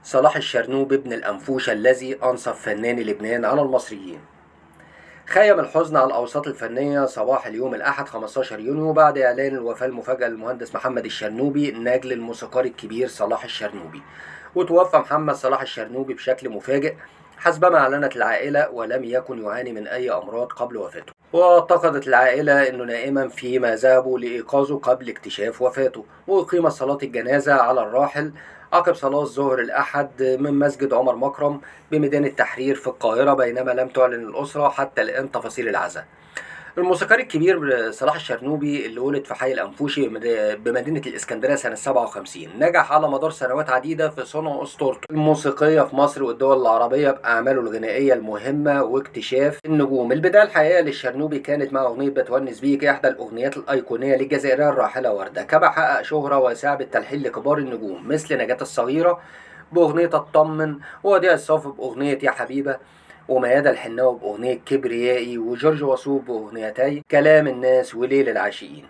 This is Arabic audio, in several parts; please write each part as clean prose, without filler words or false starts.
صلاح الشرنوبي ابن الأنفوشة الذي أنصف فنان لبنان على المصريين. خيم الحزن على الأوساط الفنية صباح اليوم الأحد 15 يونيو بعد إعلان الوفاة المفاجئة للمهندس محمد الشرنوبي نجل الموسيقار الكبير صلاح الشرنوبي. وتوفى محمد صلاح الشرنوبي بشكل مفاجئ حسبما أعلنت العائلة، ولم يكن يعاني من أي أمراض قبل وفاته. واعتقدت العائلة أنه نائما فيما ذهبوا لإيقاظه قبل اكتشاف وفاته. وأقيمت صلاة الجنازة على الراحل عقب صلاة ظهر الأحد من مسجد عمر مكرم بميدان التحرير في القاهرة، بينما لم تعلن الأسرة حتى الآن تفاصيل العزاء. الموسيقار الكبير صلاح الشرنوبي اللي ولد في حي الأنفوشي بمدينة الإسكندرية سنة 57 نجح على مدار سنوات عديدة في صنع أسطورته الموسيقية في مصر والدول العربية بأعماله الغنائية المهمة واكتشاف النجوم. البداية الحقيقية للشرنوبي كانت مع أغنية بتونس بيك، إحدى الأغنيات الأيقونية للجزائرية الراحلة وردة. كما حقق شهرة واسعة بالتلحين لكبار النجوم مثل نجاة الصغيرة بأغنية اطمن، ووديع الصافي بأغنية يا حبيبة، وميادة الحناوي بأغنية كبريائي، وجورج وسوف بأغنيتي كلام الناس وليل العاشقين.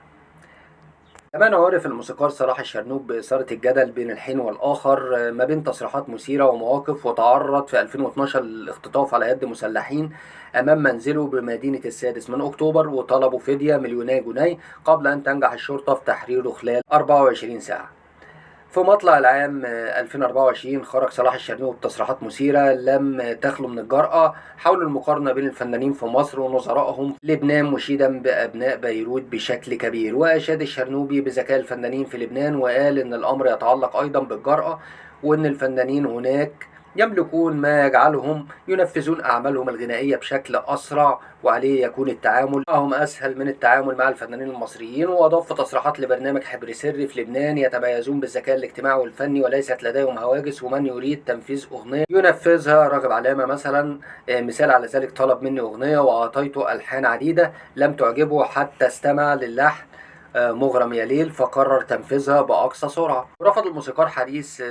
كمان عرف الموسيقار صلاح الشرنوب بإثارة الجدل بين الحين والآخر ما بين تصريحات مثيرة ومواقف، وتعرض في 2012 للاختطاف على يد مسلحين أمام منزله بمدينة السادس من أكتوبر، وطلبوا فدية 2,000,000 جنيه قبل أن تنجح الشرطة في تحريره خلال 24 ساعة. في مطلع العام 2024 خرج صلاح الشرنوبي بتصريحات مثيرة لم تخلو من الجرأة حول المقارنة بين الفنانين في مصر ونظرائهم في لبنان، مشيدا بأبناء بيروت بشكل كبير. وأشاد الشرنوبي بذكاء الفنانين في لبنان، وقال إن الأمر يتعلق أيضا بالجرأة، وإن الفنانين هناك يملكون ما يجعلهم ينفذون أعمالهم الغنائية بشكل أسرع، وعليه يكون التعامل معهم أسهل من التعامل مع الفنانين المصريين. وأضاف في تصريحات لبرنامج حبر سري في لبنان: يتميزون بالذكاء الاجتماعي والفني وليست لديهم هواجس، ومن يريد تنفيذ أغنية ينفذها. راغب علامة مثلا مثال على ذلك طلب مني أغنية وأعطيته ألحان عديدة لم تعجبه حتى استمع للحن مغرم يا ليل فقرر تنفيذها بأقصى سرعة. رفض الموسيقار حديث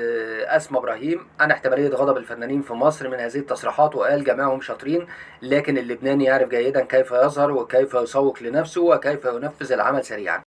أسماء إبراهيم عن احتمالية غضب الفنانين في مصر من هذه التصريحات، وقال جميعهم شاطرين، لكن اللبناني يعرف جيدا كيف يظهر وكيف يسوق لنفسه وكيف ينفذ العمل سريعا.